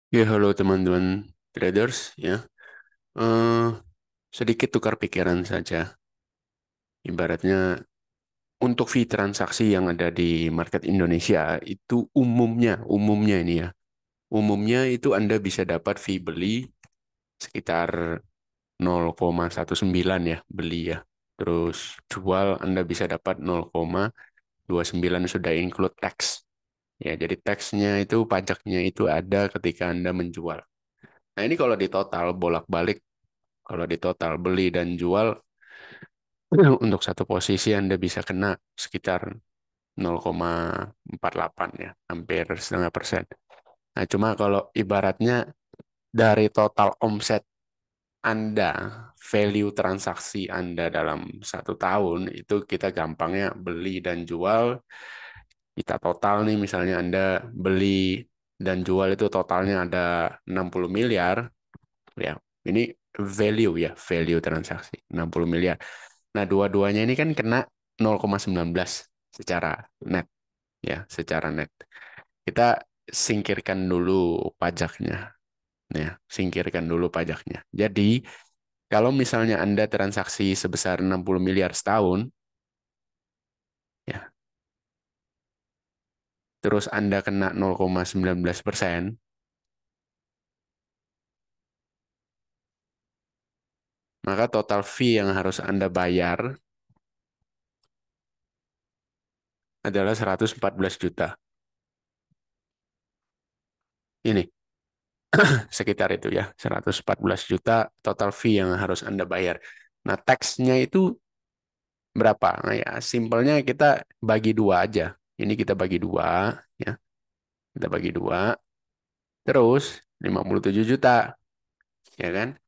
Ya, halo teman-teman traders ya. Eh, Sedikit tukar pikiran saja. Ibaratnya untuk fee transaksi yang ada di market Indonesia itu umumnya ini ya. Umumnya itu Anda bisa dapat fee beli sekitar 0,19 ya beli ya. Terus jual Anda bisa dapat 0,29 sudah include tax. Ya, jadi taxnya itu pajaknya itu ada ketika Anda menjual. Nah, ini kalau di total bolak-balik. Kalau di total beli dan jual, untuk satu posisi Anda bisa kena sekitar 0,48 ya, hampir setengah persen. Nah, cuma kalau ibaratnya dari total omset Anda, value transaksi Anda dalam satu tahun, itu kita gampangnya beli dan jual, kita total nih misalnya Anda beli dan jual itu totalnya ada 60 miliar, ya. Ini value ya, value transaksi 60 miliar. Nah, dua-duanya ini kan kena 0,19 secara net ya, secara net. Kita singkirkan dulu pajaknya. Ya, singkirkan dulu pajaknya. Jadi, kalau misalnya Anda transaksi sebesar 60 miliar setahun, ya, terus Anda kena 0,19%, maka total fee yang harus Anda bayar adalah 114 juta. Ini sekitar itu ya, 114 juta total fee yang harus Anda bayar. Nah, tax-nya itu berapa? Nah, ya, simpelnya kita bagi dua aja. Ini kita bagi dua, ya. Kita bagi dua, terus 57 juta, ya kan?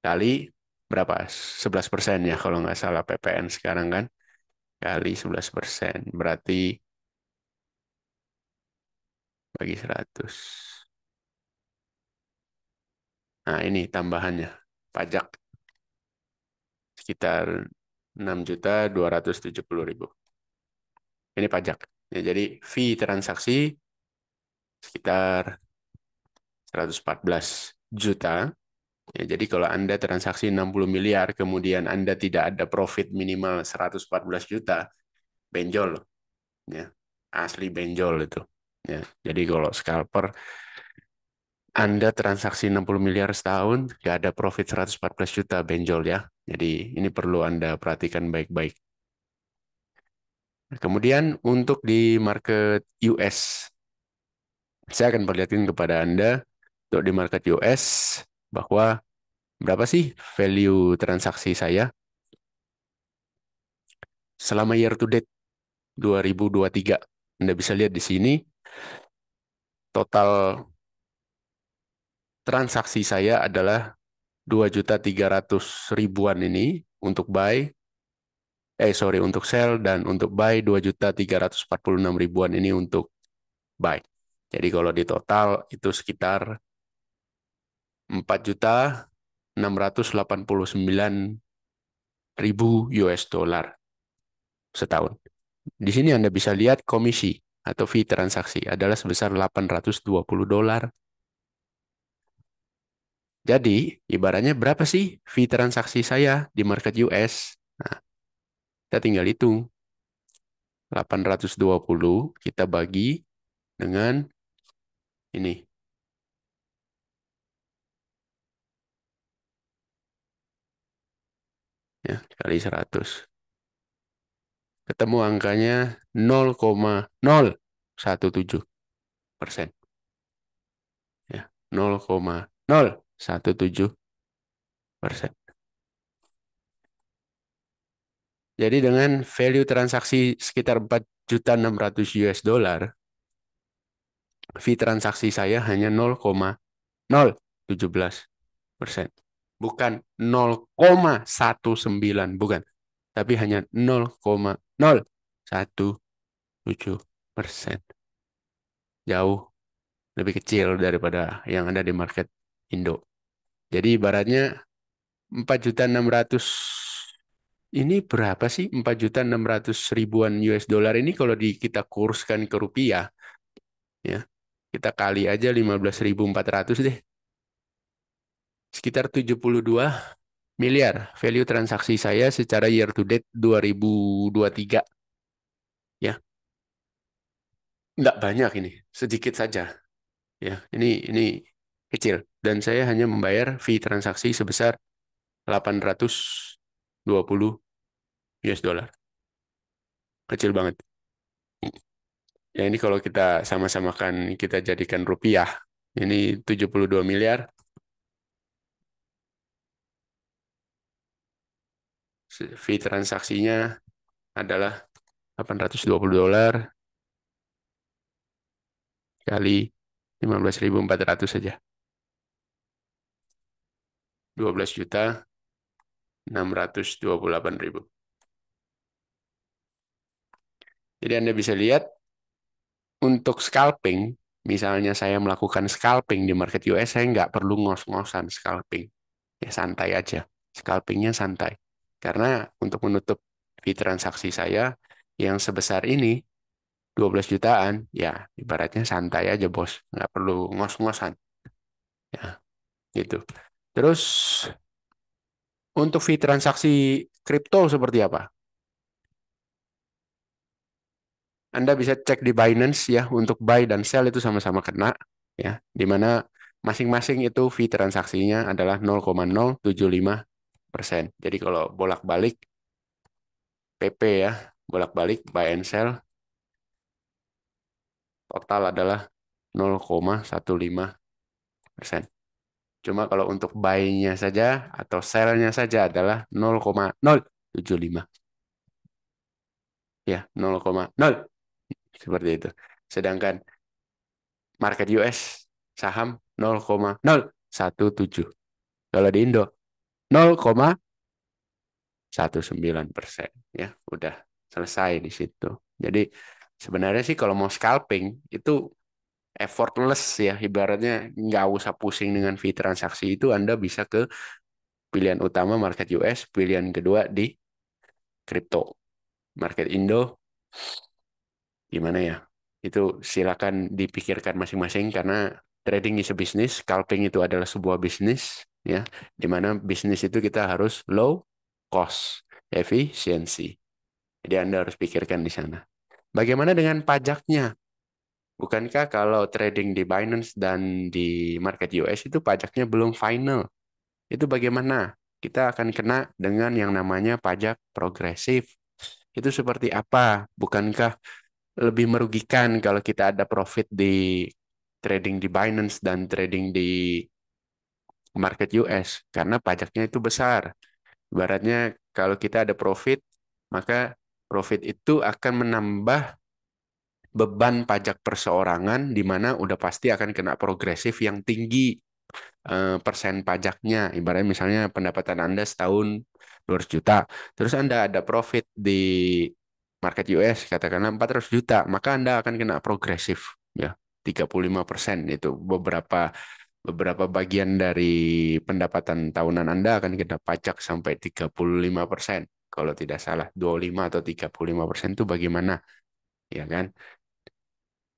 Kali berapa? 11% ya, kalau nggak salah PPN sekarang kan. Kali 11%, berarti bagi 100. Nah, ini tambahannya. Pajak sekitar 6.270.000. Ini pajak. Ya, jadi fee transaksi sekitar 114 juta. Ya, jadi kalau Anda transaksi 60 miliar, kemudian Anda tidak ada profit minimal 114 juta, benjol. Ya. Asli benjol itu. Ya. Jadi kalau scalper, Anda transaksi 60 miliar setahun, nggak ada profit 114 juta, benjol ya. Jadi ini perlu Anda perhatikan baik-baik. Kemudian untuk di market US, saya akan perlihatkan kepada Anda untuk di market US bahwa berapa sih value transaksi saya selama year to date 2023. Anda bisa lihat di sini total transaksi saya adalah 2.300.000 ribuan ini untuk buy, sorry, untuk sell, dan untuk buy 2.346.000 ribuan ini untuk buy. Jadi kalau di total itu sekitar 4.689.000 US dollar setahun. Di sini Anda bisa lihat komisi atau fee transaksi adalah sebesar 820 dolar. Jadi, ibaratnya berapa sih fee transaksi saya di market US? Nah, kita tinggal hitung. 820 kita bagi dengan ini, ya, kali 100. Ketemu angkanya 0,017%. Ya, 0,017%. Jadi dengan value transaksi sekitar 4.600.000 US dollar, fee transaksi saya hanya 0,017%. Bukan 0,19, bukan. Tapi hanya 0,017%. Jauh lebih kecil daripada yang ada di market Indo. Jadi ibaratnya 4.600.000 ini berapa sih? 4.600.000 ribuan US dollar ini kalau kita kurskan ke rupiah, ya. Kita kali aja 15.400 deh. Sekitar 72 miliar value transaksi saya secara year to date 2023. Ya, nggak banyak ini, sedikit saja. Ya, ini kecil. Dan saya hanya membayar fee transaksi sebesar 820 US dollar. Kecil banget. Ya ini kalau kita sama-samakan, kita jadikan rupiah. Ini 72 miliar. Fee transaksinya adalah 820 dolar kali 15.400 saja. 12.628.000. Jadi Anda bisa lihat untuk scalping, misalnya saya melakukan scalping di market US, saya nggak perlu ngos-ngosan scalping. Ya santai aja. Scalpingnya santai. Karena untuk menutup fee transaksi saya yang sebesar ini, 12 jutaan, ya ibaratnya santai aja bos. Nggak perlu ngos-ngosan. Ya, gitu. Terus untuk fee transaksi kripto seperti apa? Anda bisa cek di Binance ya, untuk buy dan sell itu sama-sama kena ya, di mana masing-masing itu fee transaksinya adalah 0,075%. Jadi kalau bolak-balik PP ya, bolak-balik buy and sell total adalah 0,15%. Cuma kalau untuk buy-nya saja atau sell-nya saja adalah 0,075 ya, 0,0 seperti itu. Sedangkan market US saham 0,017. Kalau di Indo 0,19%, ya udah selesai di situ. Jadi sebenarnya sih kalau mau scalping itu effortless ya, ibaratnya nggak usah pusing dengan fee transaksi itu. Anda bisa ke pilihan utama market US, pilihan kedua di kripto. Market Indo gimana ya? Itu silakan dipikirkan masing-masing karena trading is a business, scalping itu adalah sebuah bisnis ya, di mana bisnis itu kita harus low cost, efficiency. Jadi Anda harus pikirkan di sana. Bagaimana dengan pajaknya? Bukankah kalau trading di Binance dan di market US itu pajaknya belum final? Itu bagaimana? Kita akan kena dengan yang namanya pajak progresif. Itu seperti apa? Bukankah lebih merugikan kalau kita ada profit di trading di Binance dan trading di market US? Karena pajaknya itu besar. Ibaratnya kalau kita ada profit, maka profit itu akan menambah beban pajak perseorangan di mana udah pasti akan kena progresif yang tinggi, persen pajaknya. Ibaratnya misalnya pendapatan Anda setahun 200 juta, terus Anda ada profit di market US katakanlah 400 juta, maka Anda akan kena progresif ya, 35%. Itu beberapa beberapa bagian dari pendapatan tahunan Anda akan kena pajak sampai 35%. Kalau tidak salah 25 atau 35% itu bagaimana? Ya kan?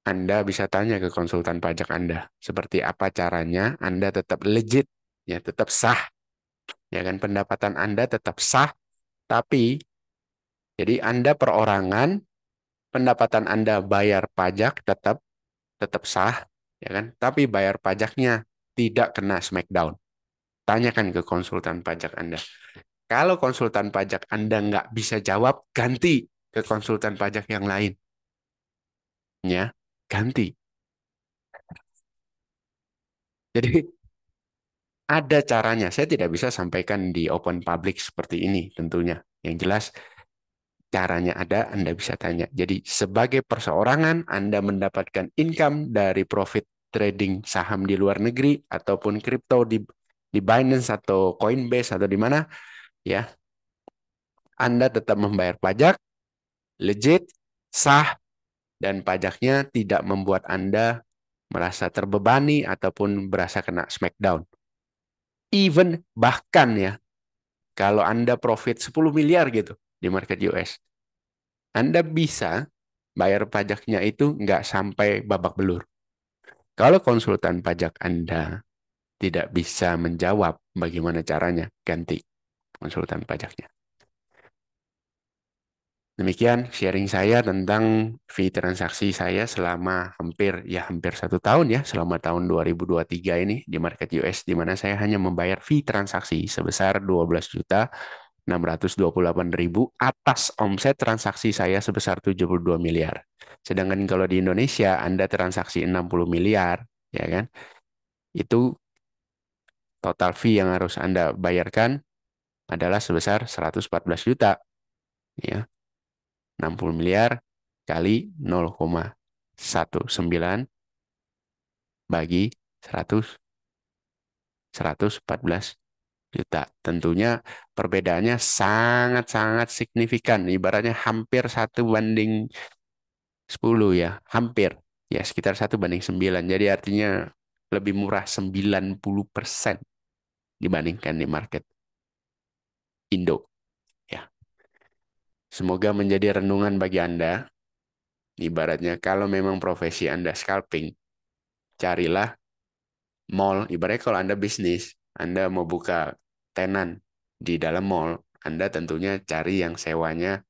Anda bisa tanya ke konsultan pajak Anda, seperti apa caranya Anda tetap legit, ya tetap sah, ya kan pendapatan Anda tetap sah, tapi jadi Anda perorangan, pendapatan Anda bayar pajak tetap tetap sah, ya kan? Tapi bayar pajaknya tidak kena smackdown. Tanyakan ke konsultan pajak Anda. Kalau konsultan pajak Anda nggak bisa jawab, ganti ke konsultan pajak yang lain, ya ganti. Jadi ada caranya. Saya tidak bisa sampaikan di open public seperti ini tentunya. Yang jelas caranya ada, Anda bisa tanya. Jadi sebagai perseorangan Anda mendapatkan income dari profit trading saham di luar negeri ataupun kripto di Binance atau Coinbase atau di mana ya, Anda tetap membayar pajak legit, sah, dan pajaknya tidak membuat Anda merasa terbebani ataupun berasa kena smackdown. Even bahkan ya, kalau Anda profit 10 miliar gitu di market US, Anda bisa bayar pajaknya itu nggak sampai babak belur. Kalau konsultan pajak Anda tidak bisa menjawab bagaimana caranya, ganti konsultan pajaknya. Demikian sharing saya tentang fee transaksi saya selama hampir 1 tahun ya, selama tahun 2023 ini di market US, di mana saya hanya membayar fee transaksi sebesar 12.628.000 atas omset transaksi saya sebesar 72 miliar. Sedangkan kalau di Indonesia Anda transaksi 60 miliar, ya kan? Itu total fee yang harus Anda bayarkan adalah sebesar 114 juta, ya. 60 miliar kali 0,19 bagi 100, 114 juta. Tentunya perbedaannya sangat-sangat signifikan. Ibaratnya hampir 1 banding 10 ya. Hampir. Ya sekitar 1 banding 9. Jadi artinya lebih murah 90% dibandingkan di market Indo. Ya. Semoga menjadi renungan bagi Anda. Ibaratnya kalau memang profesi Anda scalping, carilah mall. Ibaratnya kalau Anda bisnis, Anda mau buka tenan di dalam mall, Anda tentunya cari yang sewanya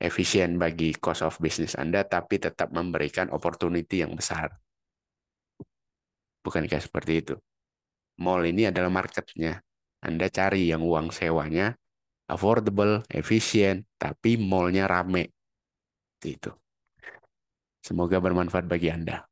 efisien bagi cost of business Anda, tapi tetap memberikan opportunity yang besar. Bukankah seperti itu? Mall ini adalah marketnya. Anda cari yang uang sewanya affordable, efisien, tapi mallnya rame. Itu. Semoga bermanfaat bagi Anda.